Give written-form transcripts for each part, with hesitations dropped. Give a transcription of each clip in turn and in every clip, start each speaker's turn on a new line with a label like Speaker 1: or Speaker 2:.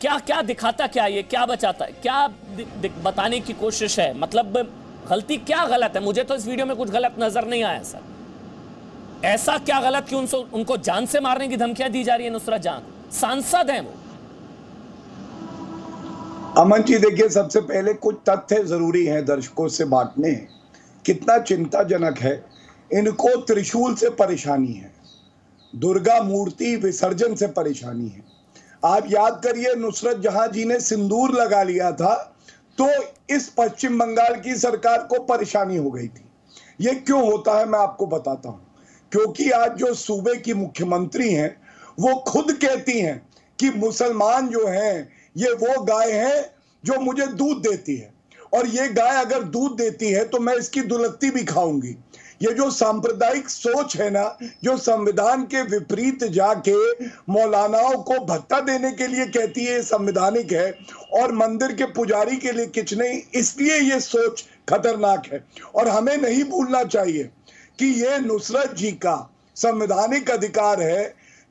Speaker 1: क्या क्या दिखाता, क्या ये क्या बचाता है, क्या बताने की कोशिश है? मतलब गलती क्या गलत है? मुझे तो इस वीडियो में कुछ गलत नजर नहीं आया सर। ऐसा क्या गलत कि उनको जान से मारने की धमकियां दी जा रही है? नुसरत जहां सांसद हैं वो।
Speaker 2: अमन जी देखिए, सबसे पहले कुछ तथ्य जरूरी हैं दर्शकों से बांटने। कितना चिंताजनक है, इनको त्रिशूल से परेशानी है, दुर्गा मूर्ति विसर्जन से परेशानी है। आप याद करिए, नुसरत जहां जी ने सिंदूर लगा लिया था तो इस पश्चिम बंगाल की सरकार को परेशानी हो गई थी। ये क्यों होता है मैं आपको बताता हूं। क्योंकि आज जो सूबे की मुख्यमंत्री हैं वो खुद कहती हैं कि मुसलमान जो हैं ये वो गाय है जो मुझे दूध देती है, और ये गाय अगर दूध देती है तो मैं इसकी दुलत्ती भी खाऊंगी। ये जो सांप्रदायिक सोच है ना, जो संविधान के विपरीत जाके मौलानाओं को भत्ता देने के लिए कहती है संवैधानिक है, और मंदिर के पुजारी के लिए कुछ नहीं, इसलिए ये सोच खतरनाक है। और हमें नहीं भूलना चाहिए कि ये नुसरत जी का संवैधानिक अधिकार है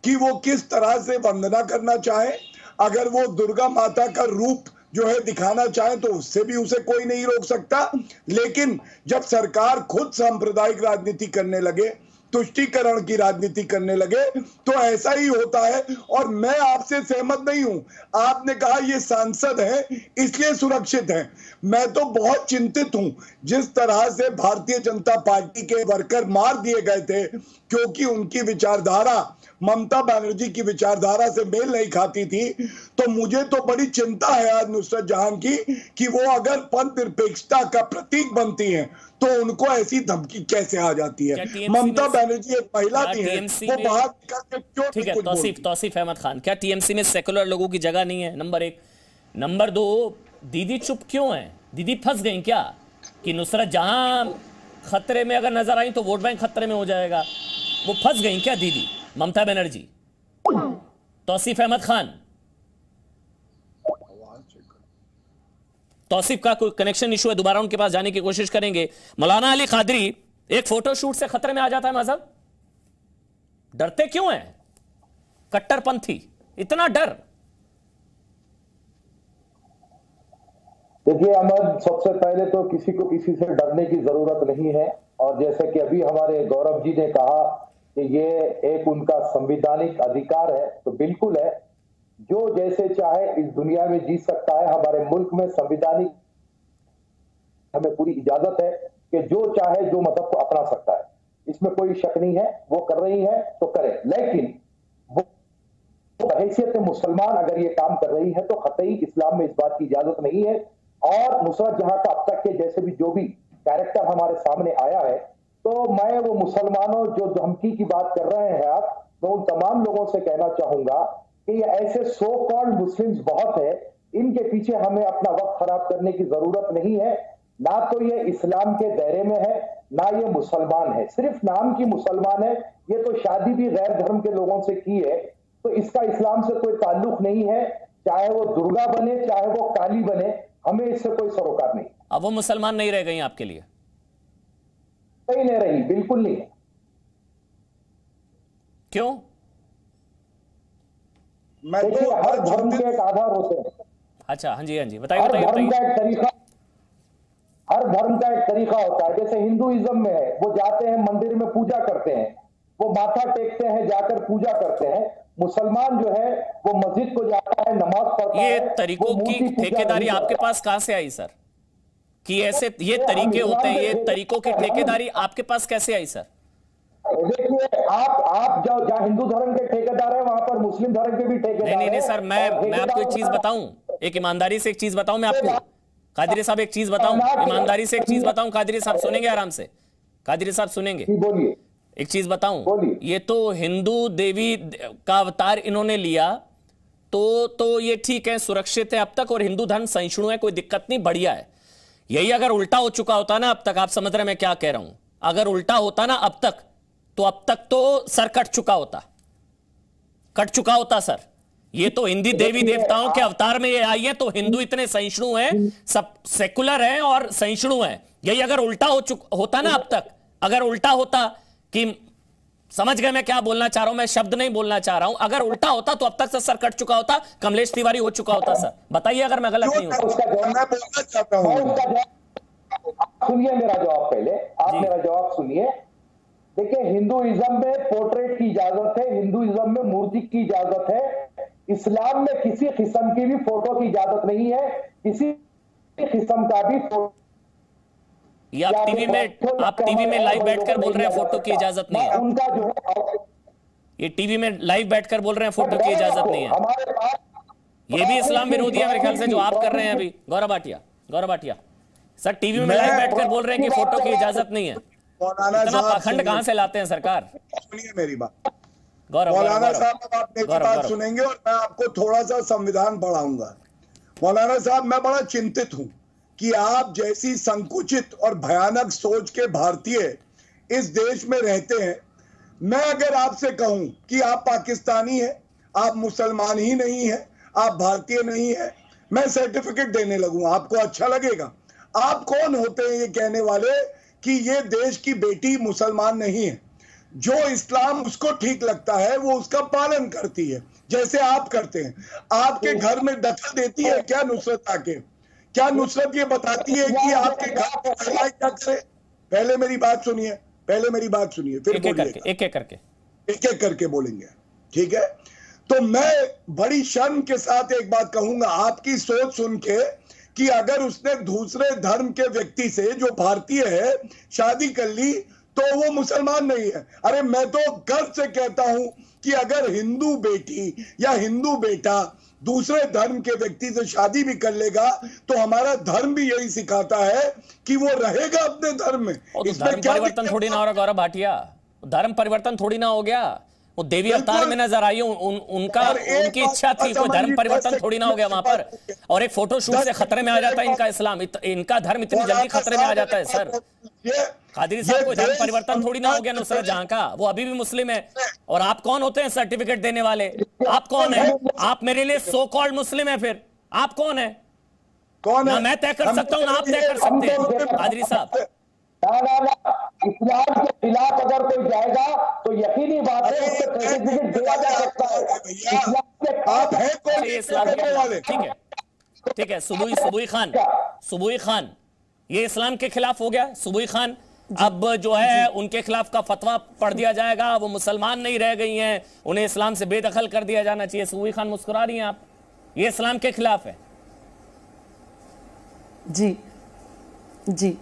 Speaker 2: कि वो किस तरह से वंदना करना चाहे। अगर वो दुर्गा माता का रूप जो है दिखाना चाहे तो उससे भी उसे कोई नहीं रोक सकता। लेकिन जब सरकार खुद सांप्रदायिक राजनीति करने लगे, तुष्टीकरण की राजनीति करने लगे, तो ऐसा ही होता है। और मैं आपसे सहमत नहीं हूं। आपने कहा ये सांसद हैं इसलिए सुरक्षित हैं। मैं तो बहुत चिंतित हूं जिस तरह से भारतीय जनता पार्टी के वर्कर मार दिए गए थे क्योंकि उनकी विचारधारा ममता बनर्जी की विचारधारा से मेल नहीं खाती थी। तो मुझे तो बड़ी चिंता है आज नुसरत जहां की कि वो अगर पंथ निरपेक्षता का प्रतीक बनती हैं तो उनको ऐसी धमकी कैसे आ जाती है। ममता बनर्जी एक महिला भी है, वो बाहर निकल के क्यों
Speaker 1: ठीक है? तौसीफ अहमद खान, क्या टीएमसी में सेकुलर लोगों की जगह नहीं है? नंबर एक। नंबर दो, दीदी चुप क्यों है? दीदी फंस गई क्या कि नुसरत जहां खतरे में अगर नजर आई तो वोट बैंक खतरे में हो जाएगा? वो फंस गई क्या दीदी ममता बनर्जी? तौसीफ अहमद खान, तौसीफ का कोई कनेक्शन इशू है, दोबारा उनके पास जाने की कोशिश करेंगे। मौलाना अली कादरी, एक फोटोशूट से खतरे में आ जाता है मजहब? डरते क्यों हैं कट्टरपंथी, इतना डर?
Speaker 3: देखिए अहमद, सबसे पहले तो किसी को किसी से डरने की जरूरत नहीं है। और जैसे कि अभी हमारे गौरव जी ने कहा कि ये एक उनका संवैधानिक अधिकार है, तो बिल्कुल है। जो जैसे चाहे इस दुनिया में जी सकता है। हमारे मुल्क में संवैधानिक हमें पूरी इजाजत है कि जो चाहे जो मजहब को अपना सकता है, इसमें कोई शक नहीं है। वो कर रही है तो करे, लेकिन वो हैसियत मुसलमान अगर ये काम कर रही है तो कतई इस्लाम में इस बात की इजाजत नहीं है। और नुसरत जहां का अब तक के जैसे भी जो भी कैरेक्टर हमारे सामने आया है, तो मैं वो मुसलमानों जो धमकी की बात कर रहे हैं आप, मैं उन तमाम लोगों से कहना चाहूंगा कि ये ऐसे सो कॉल्ड मुस्लिम्स बहुत है, इनके पीछे हमें अपना वक्त खराब करने की जरूरत नहीं है। ना तो ये इस्लाम के दायरे में है, ना ये मुसलमान है, सिर्फ नाम की मुसलमान है। ये तो शादी भी गैर धर्म के लोगों से की है, तो इसका इस्लाम से कोई ताल्लुक नहीं है। चाहे वो दुर्गा बने, चाहे वो काली बने, हमें इससे कोई सरोकार नहीं।
Speaker 1: अब वो मुसलमान नहीं रह गई आपके लिए?
Speaker 3: नहीं नहीं रही, बिल्कुल नहीं।
Speaker 1: क्यों?
Speaker 3: देखिए, हर धर्म के एक आधार होते हैं।
Speaker 1: अच्छा, हाँ जी बताइए।
Speaker 3: हर धर्म का एक तरीका, हर धर्म का एक तरीका होता है। जैसे हिंदुइज्म में है, वो जाते हैं मंदिर में पूजा करते हैं, वो माथा टेकते हैं, जाकर पूजा करते हैं। मुसलमान जो है वो मस्जिद को जाता है, नमाज पढ़ता है।
Speaker 1: ये तरीकों की ठेकेदारी आपके पास कहां से आई सर? कि ऐसे ये तरीके होते हैं, ये तरीकों की ठेकेदारी आपके पास कैसे आई सर?
Speaker 3: देखिए, आप जहाँ हिंदू धर्म के ठेकेदार हैं, वहां पर मुस्लिम धर्म के भी ठेकेदार हैं।
Speaker 1: नहीं सर, मैं आपको एक चीज बताऊं, एक ईमानदारी से एक चीज बताऊं मैं आपको। कादरी साहब एक चीज बताऊं, ईमानदारी से एक चीज बताऊं। कादरी साहब सुनेंगे आराम से? कादरी साहब सुनेंगे?
Speaker 3: बोलिए।
Speaker 1: एक चीज बताऊं, ये तो हिंदू देवी का अवतार इन्होंने लिया तो ये ठीक है, सुरक्षित है अब तक, और हिंदू धर्म सहिष्णु है, कोई दिक्कत नहीं, बढ़िया है। यही अगर उल्टा हो चुका होता ना अब तक, आप समझ रहे मैं क्या कह रहा हूं, अगर उल्टा होता ना अब तक तो सर कट चुका होता सर। ये तो हिंदी देवी देवताओं के अवतार में ये आई है, तो हिंदू इतने सहिष्णु हैं, सब सेकुलर हैं और सहिष्णु हैं। यही अगर उल्टा होता ना अब तक, अगर उल्टा होता कि समझ गए मैं क्या बोलना चाह रहा हूं? मैं शब्द नहीं बोलना चाह रहा हूं। अगर उल्टा होता तो अब तक से सर कट चुका होता, कमलेश तिवारी हो चुका होता। सर बताइए अगर मैं गलत नहीं हूं।
Speaker 2: मैं बोलना चाहता हूं,
Speaker 3: सुनिए मेरा जवाब पहले, आप मेरा जवाब सुनिए। देखिए, हिंदुइज्म में पोर्ट्रेट की इजाजत है, हिंदुइज्म में मूर्ति की इजाजत है। इस्लाम में किसी किस्म की भी फोटो की इजाजत नहीं है, किसी किस्म का भी
Speaker 1: ये आप टीवी में लाइव बैठकर बोल रहे हैं फोटो की इजाजत नहीं है।
Speaker 3: उनका जो है,
Speaker 1: ये टीवी में लाइव बैठकर बोल रहे हैं फोटो की इजाजत नहीं है।
Speaker 3: हमारे पास
Speaker 1: ये भी इस्लाम विरोधी है मेरे ख्याल से जो आप कर रहे हैं अभी। गौरव भाटिया सर टीवी में लाइव बैठकर बोल रहे हैं कि फोटो की इजाजत नहीं है। इतना पाखंड कहां से लाते हैं सरकार?
Speaker 2: सुनिए मेरी बात।
Speaker 1: गौरव
Speaker 2: मौलाना साहब, आप मेरी बात सुनेंगे और मैं आपको थोड़ा सा संविधान पढ़ाऊंगा। मौलाना साहब, मैं बड़ा चिंतित हूं कि आप जैसी संकुचित और भयानक सोच के भारतीय इस देश में रहते हैं। मैं अगर आपसे कहूं कि आप पाकिस्तानी हैं, आप मुसलमान ही नहीं हैं, आप भारतीय नहीं हैं, मैं सर्टिफिकेट देने लगूं, आपको अच्छा लगेगा? आप कौन होते हैं ये कहने वाले कि ये देश की बेटी मुसलमान नहीं है? जो इस्लाम उसको ठीक लगता है वो उसका पालन करती है, जैसे आप करते हैं। आपके घर में दखल देती है क्या नुसरत आके? क्या नुसरत ये बताती है कि आपके घर में महिलाएं क्या करें? पहले मेरी बात सुनिए, फिर बोलिए।
Speaker 1: एक एक करके
Speaker 2: बोलेंगे, ठीक है? तो मैं बड़ी शर्म के साथ एक बात कहूंगा आपकी सोच सुन के कि अगर उसने दूसरे धर्म के व्यक्ति से जो भारतीय है शादी कर ली तो वो मुसलमान नहीं है। अरे मैं तो गर्व से कहता हूं कि अगर हिंदू बेटी या हिंदू बेटा दूसरे धर्म के व्यक्ति से शादी भी कर लेगा तो हमारा धर्म भी यही सिखाता है कि वो रहेगा अपने धर्म में।
Speaker 1: इसमें क्या परिवर्तन थोड़ी ना हो रहा गौरव भाटिया? धर्म परिवर्तन थोड़ी ना हो गया। वो देवी अवतार में नजर आई, उनकी इच्छा थी, कोई धर्म परिवर्तन थोड़ी ना हो गया वहां पर। और एक फोटो शूट से खतरे में आ जाता है इनका इस्लाम, इनका धर्म इतनी जल्दी खतरे में आ जाता है। सर कादरी साहब, कोई धर्म परिवर्तन थोड़ी ना हो गया नुसरत जहां का, वो अभी भी मुस्लिम है। और आप कौन होते हैं सर्टिफिकेट देने वाले? आप कौन है? आप मेरे लिए सो कॉल्ड मुस्लिम है, फिर आप कौन है? ना मैं तय कर सकता हूं ना आप तय कर सकते हैं कादरी साहब।
Speaker 3: इस्लाम के खिलाफ अगर कोई जाएगा तो यकीनी बात है उससे सर्टिफिकेट दिया जा सकता है।
Speaker 2: आप हैं कौन
Speaker 1: इस्लाम के वाले? ठीक है। सुबुई खान ये इस्लाम के खिलाफ हो गया। सुबुई खान अब जो है उनके खिलाफ का फतवा पढ़ दिया जाएगा, वो मुसलमान नहीं रह गई हैं, उन्हें इस्लाम से बेदखल कर दिया जाना चाहिए। सुबुई खान मुस्कुरा रही हैं आप, ये इस्लाम के खिलाफ है।
Speaker 4: जी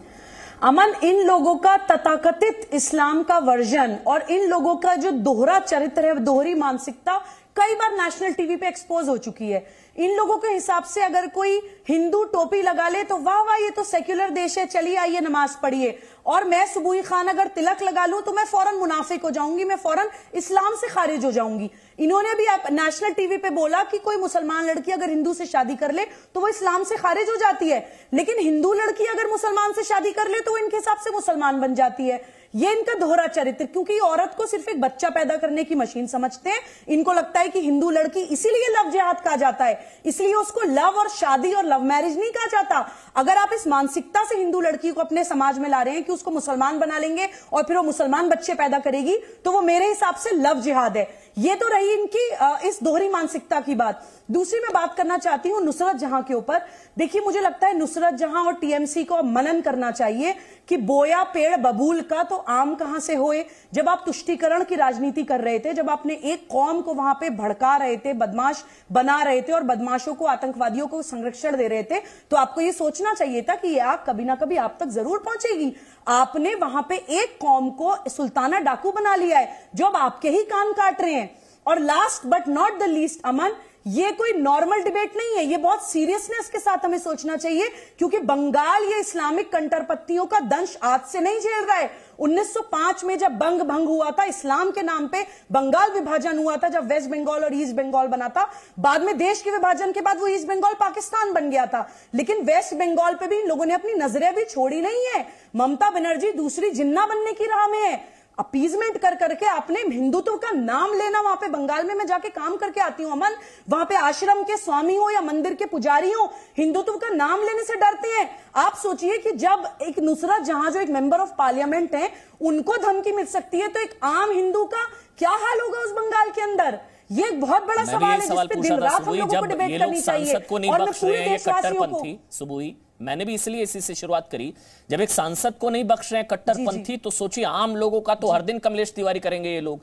Speaker 4: अमन, इन लोगों का तथाकथित इस्लाम का वर्जन और इन लोगों का जो दोहरा चरित्र है, दोहरी मानसिकता कई बार नेशनल टीवी पे एक्सपोज हो चुकी है। इन लोगों के हिसाब से अगर कोई हिंदू टोपी लगा ले तो वाह वाह, ये तो सेक्युलर देश है, चलिए आइए नमाज पढ़िए। और मैं सुबुई खान अगर तिलक लगा लूं तो मैं फौरन मुनाफिक हो जाऊंगी, मैं फौरन इस्लाम से खारिज हो जाऊंगी। इन्होंने भी नेशनल टीवी पे बोला कि कोई मुसलमान लड़की अगर हिंदू से शादी कर ले तो वो इस्लाम से खारिज हो जाती है, लेकिन हिंदू लड़की अगर मुसलमान से शादी कर ले तो वो इनके हिसाब से मुसलमान बन जाती है। ये इनका दोहरा चरित्र, क्योंकि औरत को सिर्फ एक बच्चा पैदा करने की मशीन समझते हैं। इनको लगता है कि हिंदू लड़की, इसीलिए लव जिहाद कहा जाता है, इसलिए उसको लव और शादी और लव मैरिज नहीं कहा जाता। अगर आप इस मानसिकता से हिंदू लड़की को अपने समाज में ला रहे हैं कि उसको मुसलमान बना लेंगे और फिर वो मुसलमान बच्चे पैदा करेगी, तो वो मेरे हिसाब से लव जिहाद है। ये तो रही इनकी इस दोहरी मानसिकता की बात। दूसरी मैं बात करना चाहती हूं नुसरत जहां के ऊपर। देखिए, मुझे लगता है नुसरत जहां और टीएमसी को मनन करना चाहिए कि बोया पेड़ बबूल का तो आम कहां से होए। जब आप तुष्टीकरण की राजनीति कर रहे थे, जब आपने एक कौम को वहां पे भड़का रहे थे, बदमाश बना रहे थे और बदमाशों को, आतंकवादियों को संरक्षण दे रहे थे, तो आपको यह सोचना चाहिए था कि यह आग कभी ना कभी आप तक जरूर पहुंचेगी। आपने वहां पे एक कौम को सुल्ताना डाकू बना लिया है जो अब आपके ही कान काट रहे हैं। और last but not the least Aman, ये कोई नॉर्मल डिबेट नहीं है, ये बहुत सीरियसनेस के साथ हमें सोचना चाहिए, क्योंकि बंगाल ये इस्लामिक कंटरपत्तियों का दंश आज से नहीं झेल रहा है। 1905 में जब बंग भंग हुआ था, इस्लाम के नाम पे बंगाल विभाजन हुआ था, जब वेस्ट बंगाल और ईस्ट बंगाल बना था, बाद में देश के विभाजन के बाद वो ईस्ट बंगाल पाकिस्तान बन गया था, लेकिन वेस्ट बंगाल पे भी इन लोगों ने अपनी नजरें भी छोड़ी नहीं है। ममता बनर्जी दूसरी जिन्ना बनने की राह में है। अपीजमेंट कर करके अपने हिंदुत्व का नाम लेना। वहां पे बंगाल में मैं जाके काम करके आती हूँ अमन, वहां पे आश्रम के स्वामी हो या मंदिर के पुजारी हो, हिंदुत्व का नाम लेने से डरते हैं। आप सोचिए कि जब एक नुसरत जहां जो एक मेंबर ऑफ पार्लियामेंट है उनको धमकी मिल सकती है, तो एक आम हिंदू का क्या हाल होगा उस बंगाल के अंदर? ये एक बहुत बड़ा सवाल है जिस पे दिन रात हम लोगों को डिबेट करनी चाहिए।
Speaker 1: और मैं पूरे देशवासियों को सुबुई, मैंने भी इसलिए इसी से शुरुआत करी, जब एक सांसद को नहीं बख्श रहे हैं कट्टरपंथी, तो सोचिए आम लोगों का तो हर दिन कमलेश तिवारी करेंगे ये लोग।